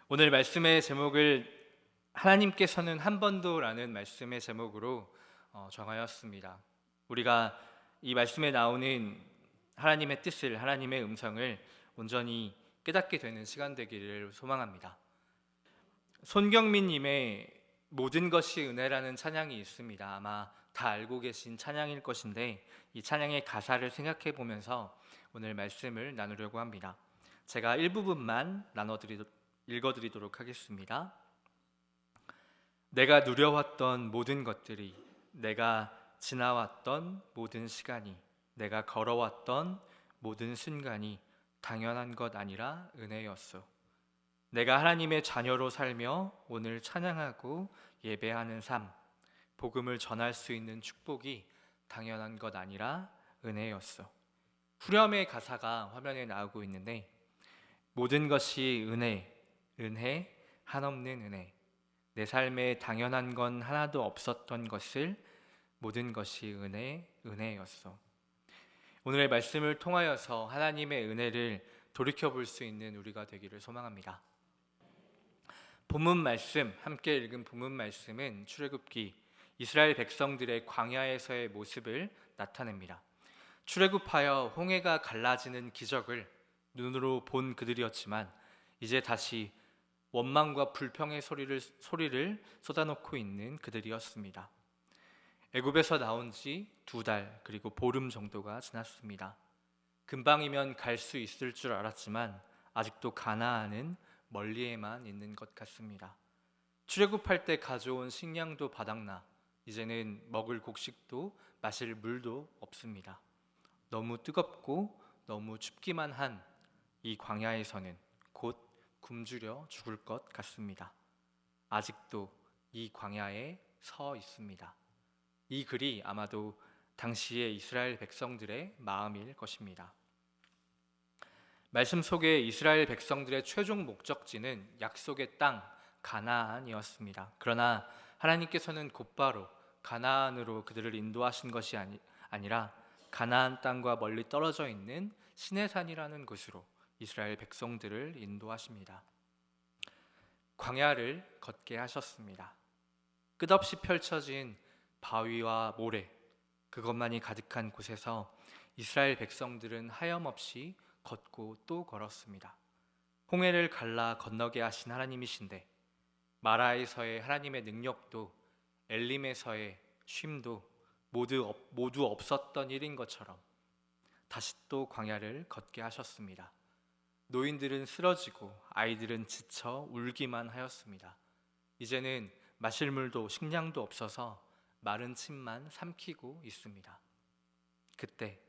오늘 말씀의 제목을 하나님께서는 한 번도라는 말씀의 제목으로 정하였습니다. 우리가 이 말씀에 나오는 하나님의 뜻을, 하나님의 음성을 온전히 깨닫게 되는 시간 되기를 소망합니다. 손경민 님의 모든 것이 은혜라는 찬양이 있습니다. 아마 다 알고 계신 찬양일 것인데 이 찬양의 가사를 생각해 보면서 오늘 말씀을 나누려고 합니다. 제가 일부분만 읽어드리도록 하겠습니다. 내가 누려왔던 모든 것들이, 내가 지나왔던 모든 시간이, 내가 걸어왔던 모든 순간이 당연한 것 아니라 은혜였소. 내가 하나님의 자녀로 살며 오늘 찬양하고 예배하는 삶, 복음을 전할 수 있는 축복이 당연한 것 아니라 은혜였소. 후렴의 가사가 화면에 나오고 있는데, 모든 것이 은혜, 은혜, 한없는 은혜. 내 삶에 당연한 건 하나도 없었던 것을 모든 것이 은혜, 은혜였어. 오늘의 말씀을 통하여서 하나님의 은혜를 돌이켜볼 수 있는 우리가 되기를 소망합니다. 본문 말씀, 함께 읽은 본문 말씀은 출애굽기 이스라엘 백성들의 광야에서의 모습을 나타냅니다. 출애굽하여 홍해가 갈라지는 기적을 눈으로 본 그들이었지만 이제 다시 원망과 불평의 소리를 쏟아놓고 있는 그들이었습니다. 애굽에서 나온 지 2달 그리고 보름 정도가 지났습니다. 금방이면 갈 수 있을 줄 알았지만 아직도 가나안은 멀리에만 있는 것 같습니다. 출애굽할 때 가져온 식량도 바닥나 이제는 먹을 곡식도 마실 물도 없습니다. 너무 뜨겁고 너무 춥기만 한 이 광야에서는 곧 굶주려 죽을 것 같습니다. 아직도 이 광야에 서 있습니다. 이 글이 아마도 당시의 이스라엘 백성들의 마음일 것입니다. 말씀 속에 이스라엘 백성들의 최종 목적지는 약속의 땅 가나안이었습니다. 그러나 하나님께서는 곧바로 가나안으로 그들을 인도하신 것이 아니라 가나안 땅과 멀리 떨어져 있는 시내산이라는 곳으로 이스라엘 백성들을 인도하십니다. 광야를 걷게 하셨습니다. 끝없이 펼쳐진 바위와 모래, 그것만이 가득한 곳에서 이스라엘 백성들은 하염없이 걷고 또 걸었습니다. 홍해를 갈라 건너게 하신 하나님이신데 마라에서의 하나님의 능력도 엘림에서의 쉼도 모두 없었던 일인 것처럼 다시 또 광야를 걷게 하셨습니다. 노인들은 쓰러지고 아이들은 지쳐 울기만 하였습니다. 이제는 마실 물도 식량도 없어서 마른 침만 삼키고 있습니다. 그때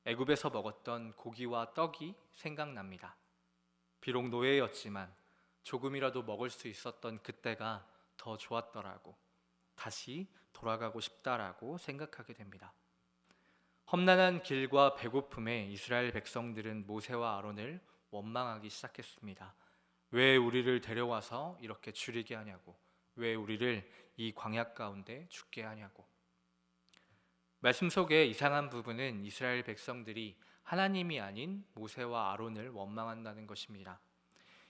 애굽에서 먹었던 고기와 떡이 생각납니다. 비록 노예였지만 조금이라도 먹을 수 있었던 그때가 더 좋았더라고, 다시 돌아가고 싶다라고 생각하게 됩니다. 험난한 길과 배고픔에 이스라엘 백성들은 모세와 아론을 원망하기 시작했습니다. 왜 우리를 데려와서 이렇게 줄이게 하냐고, 왜 우리를 이 광야 가운데 죽게 하냐고. 말씀 속의 이상한 부분은 이스라엘 백성들이 하나님이 아닌 모세와 아론을 원망한다는 것입니다.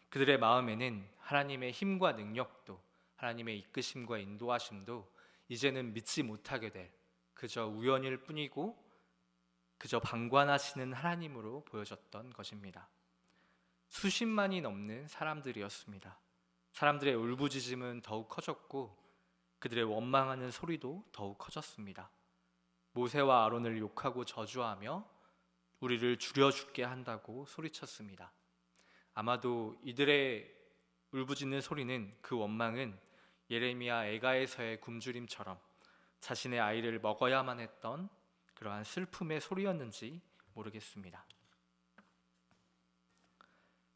그들의 마음에는 하나님의 힘과 능력도, 하나님의 이끄심과 인도하심도 이제는 믿지 못하게 될 그저 우연일 뿐이고 그저 방관하시는 하나님으로 보여졌던 것입니다. 수십만이 넘는 사람들이었습니다. 사람들의 울부짖음은 더욱 커졌고 그들의 원망하는 소리도 더욱 커졌습니다. 모세와 아론을 욕하고 저주하며 우리를 죽여 죽게 한다고 소리쳤습니다. 아마도 이들의 울부짖는 소리는, 그 원망은 예레미야 애가에서의 굶주림처럼 자신의 아이를 먹어야만 했던 그러한 슬픔의 소리였는지 모르겠습니다.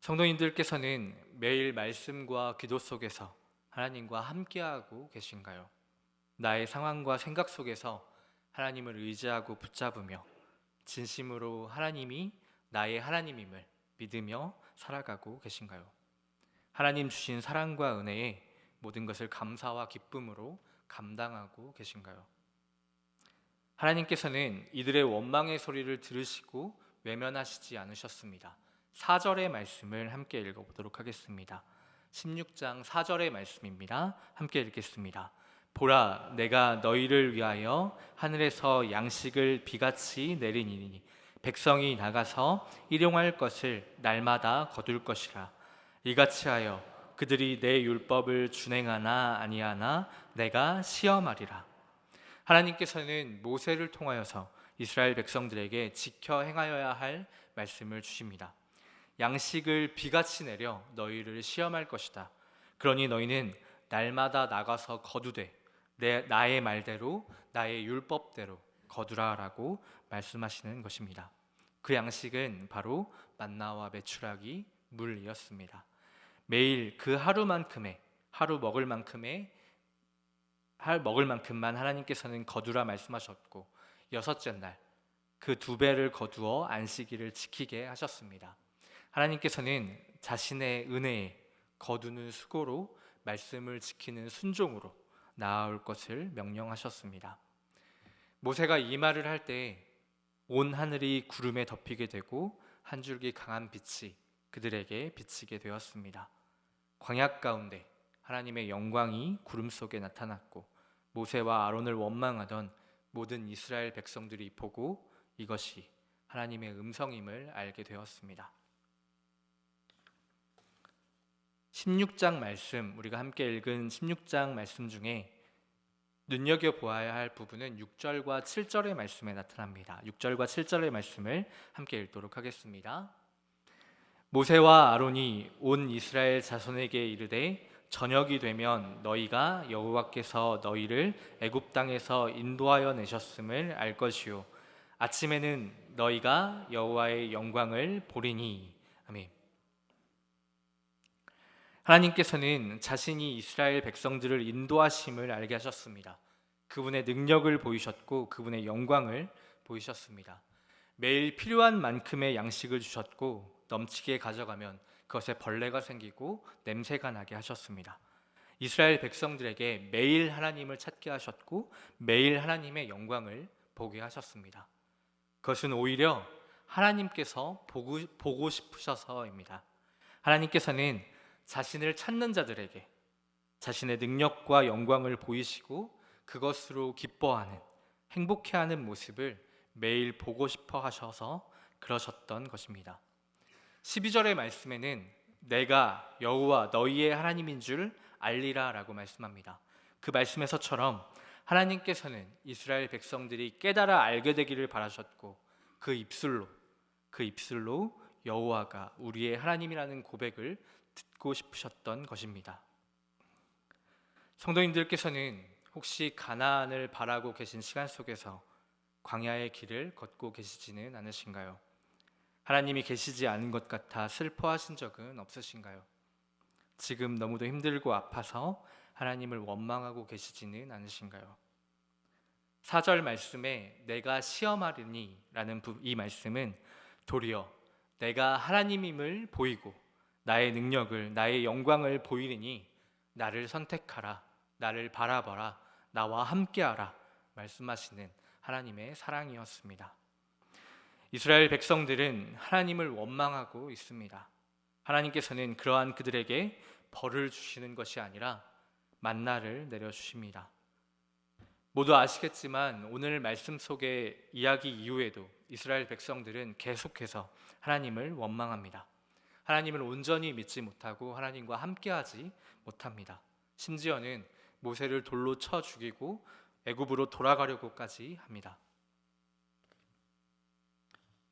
성도님들께서는 매일 말씀과 기도 속에서 하나님과 함께하고 계신가요? 나의 상황과 생각 속에서 하나님을 의지하고 붙잡으며 진심으로 하나님이 나의 하나님임을 믿으며 살아가고 계신가요? 하나님 주신 사랑과 은혜에 모든 것을 감사와 기쁨으로 감당하고 계신가요? 하나님께서는 이들의 원망의 소리를 들으시고 외면하시지 않으셨습니다. 4절의 말씀을 함께 읽어보도록 하겠습니다. 16장 4절의 말씀입니다. 함께 읽겠습니다. 보라, 내가 너희를 위하여 하늘에서 양식을 비같이 내리니 백성이 나가서 일용할 것을 날마다 거둘 것이라. 이같이 하여 그들이 내 율법을 준행하나 아니하나 내가 시험하리라. 하나님께서는 모세를 통하여서 이스라엘 백성들에게 지켜 행하여야 할 말씀을 주십니다. 양식을 비같이 내려 너희를 시험할 것이다. 그러니 너희는 날마다 나가서 거두되 나의 말대로 나의 율법대로 거두라라고 말씀하시는 것입니다. 그 양식은 바로 만나와 메추라기 물이었습니다. 매일 그 하루만큼의 먹을 만큼만 하나님께서는 거두라 말씀하셨고, 여섯째 날 그 2배를 거두어 안식일을 지키게 하셨습니다. 하나님께서는 자신의 은혜에 거두는 수고로 말씀을 지키는 순종으로 나아올 것을 명령하셨습니다. 모세가 이 말을 할 때 온 하늘이 구름에 덮이게 되고 한 줄기 강한 빛이 그들에게 비치게 되었습니다. 광야 가운데 하나님의 영광이 구름 속에 나타났고, 모세와 아론을 원망하던 모든 이스라엘 백성들이 보고 이것이 하나님의 음성임을 알게 되었습니다. 16장 말씀, 우리가 함께 읽은 16장 말씀 중에 눈여겨보아야 할 부분은 6절과 7절의 말씀에 나타납니다. 6절과 7절의 말씀을 함께 읽도록 하겠습니다. 모세와 아론이 온 이스라엘 자손에게 이르되 저녁이 되면 너희가 여호와께서 너희를 애굽 땅에서 인도하여 내셨음을 알 것이요 아침에는 너희가 여호와의 영광을 보리니. 아멘. 하나님께서는 자신이 이스라엘 백성들을 인도하심을 알게 하셨습니다. 그분의 능력을 보이셨고 그분의 영광을 보이셨습니다. 매일 필요한 만큼의 양식을 주셨고 넘치게 가져가면 그것에 벌레가 생기고 냄새가 나게 하셨습니다. 이스라엘 백성들에게 매일 하나님을 찾게 하셨고 매일 하나님의 영광을 보게 하셨습니다. 그것은 오히려 하나님께서 보고 싶으셔서입니다. 하나님께서는 자신을 찾는 자들에게 자신의 능력과 영광을 보이시고 그것으로 기뻐하는, 행복해하는 모습을 매일 보고 싶어 하셔서 그러셨던 것입니다. 12절의 말씀에는 내가 여호와 너희의 하나님인 줄 알리라 라고 말씀합니다. 그 말씀에서처럼 하나님께서는 이스라엘 백성들이 깨달아 알게 되기를 바라셨고 그 입술로 여호와가 우리의 하나님이라는 고백을 듣고 싶으셨던 것입니다. 성도님들께서는 혹시 가나안을 바라고 계신 시간 속에서 광야의 길을 걷고 계시지는 않으신가요? 하나님이 계시지 않은 것 같아 슬퍼하신 적은 없으신가요? 지금 너무도 힘들고 아파서 하나님을 원망하고 계시지는 않으신가요? 4절 말씀에 내가 시험하리니 라는 이 말씀은 도리어 내가 하나님임을 보이고 나의 능력을, 나의 영광을 보이리니 나를 선택하라, 나를 바라봐라, 나와 함께하라 말씀하시는 하나님의 사랑이었습니다. 이스라엘 백성들은 하나님을 원망하고 있습니다. 하나님께서는 그러한 그들에게 벌을 주시는 것이 아니라 만나를 내려주십니다. 모두 아시겠지만 오늘 말씀 속의 이야기 이후에도 이스라엘 백성들은 계속해서 하나님을 원망합니다. 하나님을 온전히 믿지 못하고 하나님과 함께하지 못합니다. 심지어는 모세를 돌로 쳐 죽이고 애굽으로 돌아가려고까지 합니다.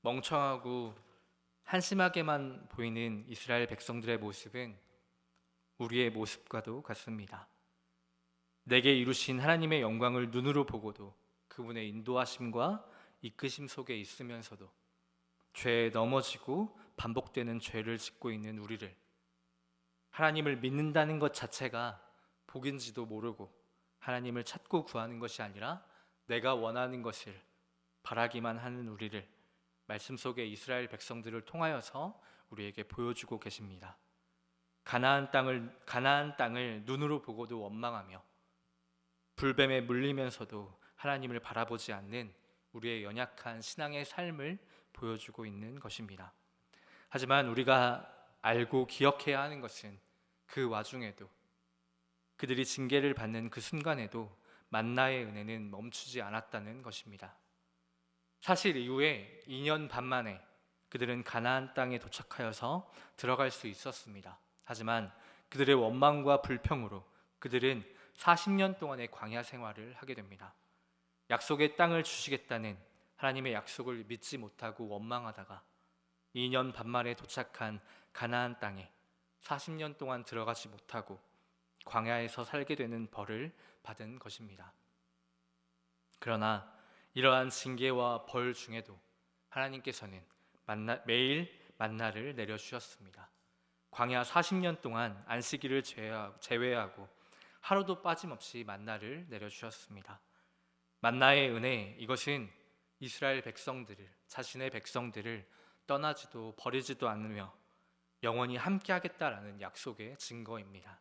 멍청하고 한심하게만 보이는 이스라엘 백성들의 모습은 우리의 모습과도 같습니다. 내게 이루신 하나님의 영광을 눈으로 보고도 그분의 인도하심과 이끄심 속에 있으면서도 죄에 넘어지고 반복되는 죄를 짓고 있는 우리를 하나님을 믿는다는 것 자체가 복인지도 모르고 하나님을 찾고 구하는 것이 아니라 내가 원하는 것을 바라기만 하는 우리를 말씀 속의 이스라엘 백성들을 통하여서 우리에게 보여주고 계십니다. 가나안 땅을 눈으로 보고도 원망하며 불뱀에 물리면서도 하나님을 바라보지 않는 우리의 연약한 신앙의 삶을 보여주고 있는 것입니다. 하지만 우리가 알고 기억해야 하는 것은 그 와중에도, 그들이 징계를 받는 그 순간에도 만나의 은혜는 멈추지 않았다는 것입니다. 사실 이후에 2년 반 만에 그들은 가나안 땅에 도착하여서 들어갈 수 있었습니다. 하지만 그들의 원망과 불평으로 그들은 40년 동안의 광야 생활을 하게 됩니다. 약속의 땅을 주시겠다는 하나님의 약속을 믿지 못하고 원망하다가 2년 반 만에 도착한 가나안 땅에 40년 동안 들어가지 못하고 광야에서 살게 되는 벌을 받은 것입니다. 그러나 이러한 징계와 벌 중에도 하나님께서는 매일 만나를 내려주셨습니다. 광야 40년 동안 안식일을 제외하고 하루도 빠짐없이 만나를 내려주셨습니다. 만나의 은혜, 이것은 이스라엘 백성들을, 자신의 백성들을 떠나지도 버리지도 않으며 영원히 함께하겠다라는 약속의 증거입니다.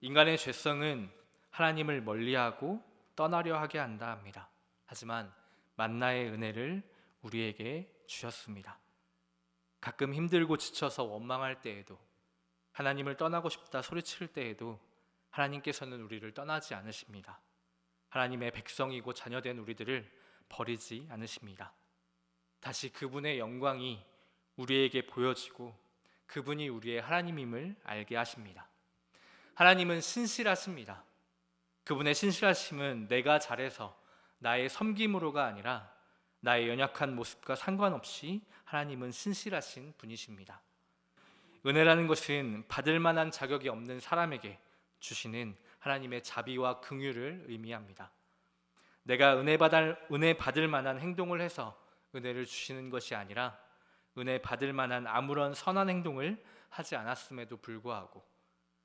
인간의 죄성은 하나님을 멀리하고 떠나려 하게 한다 합니다. 하지만 만나의 은혜를 우리에게 주셨습니다. 가끔 힘들고 지쳐서 원망할 때에도, 하나님을 떠나고 싶다 소리칠 때에도 하나님께서는 우리를 떠나지 않으십니다. 하나님의 백성이고 자녀된 우리들을 버리지 않으십니다. 다시 그분의 영광이 우리에게 보여지고 그분이 우리의 하나님임을 알게 하십니다. 하나님은 신실하십니다. 그분의 신실하심은 내가 잘해서 나의 섬김으로가 아니라 나의 연약한 모습과 상관없이 하나님은 신실하신 분이십니다. 은혜라는 것은 받을 만한 자격이 없는 사람에게 주시는 하나님의 자비와 긍휼을 의미합니다. 내가 은혜 받을 만한 행동을 해서 은혜를 주시는 것이 아니라 은혜 받을 만한 아무런 선한 행동을 하지 않았음에도 불구하고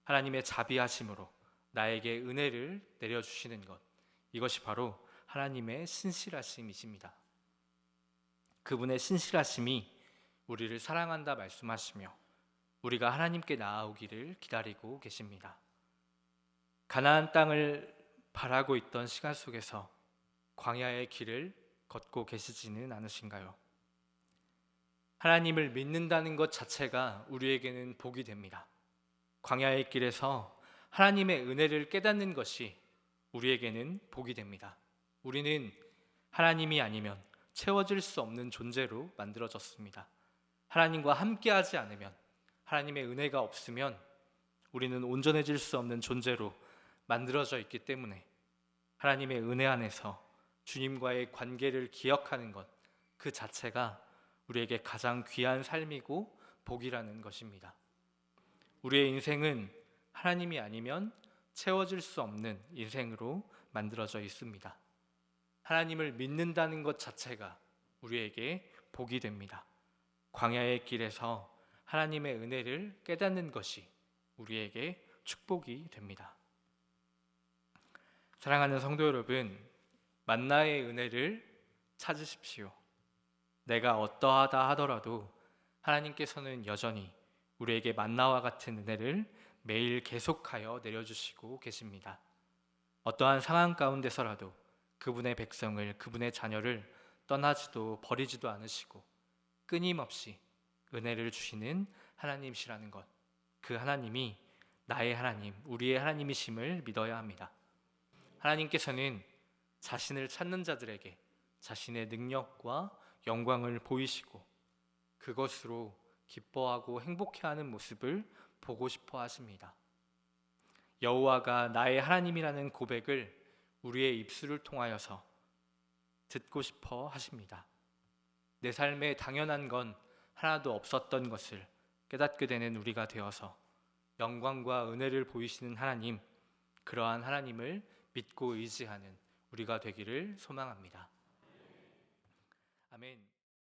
하나님의 자비하심으로 나에게 은혜를 내려주시는 것, 이것이 바로 하나님의 신실하심이십니다. 그분의 신실하심이 우리를 사랑한다 말씀하시며 우리가 하나님께 나아오기를 기다리고 계십니다. 가나안 땅을 바라고 있던 시간 속에서 광야의 길을 걷고 계시지는 않으신가요? 하나님을 믿는다는 것 자체가 우리에게는 복이 됩니다. 광야의 길에서 하나님의 은혜를 깨닫는 것이 우리에게는 복이 됩니다. 우리는 하나님이 아니면 채워질 수 없는 존재로 만들어졌습니다. 하나님과 함께하지 않으면, 하나님의 은혜가 없으면 우리는 온전해질 수 없는 존재로 만들어져 있기 때문에 하나님의 은혜 안에서 주님과의 관계를 기억하는 것, 그 자체가 우리에게 가장 귀한 삶이고 복이라는 것입니다. 우리의 인생은 하나님이 아니면 채워질 수 없는 인생으로 만들어져 있습니다. 하나님을 믿는다는 것 자체가 우리에게 복이 됩니다. 광야의 길에서 하나님의 은혜를 깨닫는 것이 우리에게 축복이 됩니다. 사랑하는 성도 여러분, 만나의 은혜를 찾으십시오. 내가 어떠하다 하더라도 하나님께서는 여전히 우리에게 만나와 같은 은혜를 매일 계속하여 내려주시고 계십니다. 어떠한 상황 가운데서라도 그분의 백성을, 그분의 자녀를 떠나지도 버리지도 않으시고 끊임없이 은혜를 주시는 하나님이시라는 것, 그 하나님이 나의 하나님, 우리의 하나님이심을 믿어야 합니다. 하나님께서는 자신을 찾는 자들에게 자신의 능력과 영광을 보이시고 그것으로 기뻐하고 행복해하는 모습을 보고 싶어 하십니다. 여호와가 나의 하나님이라는 고백을 우리의 입술을 통하여서 듣고 싶어 하십니다. 내 삶에 당연한 건 하나도 없었던 것을 깨닫게 되는 우리가 되어서 영광과 은혜를 보이시는 하나님, 그러한 하나님을 믿고 의지하는 우리가 되기를 소망합니다. 아멘.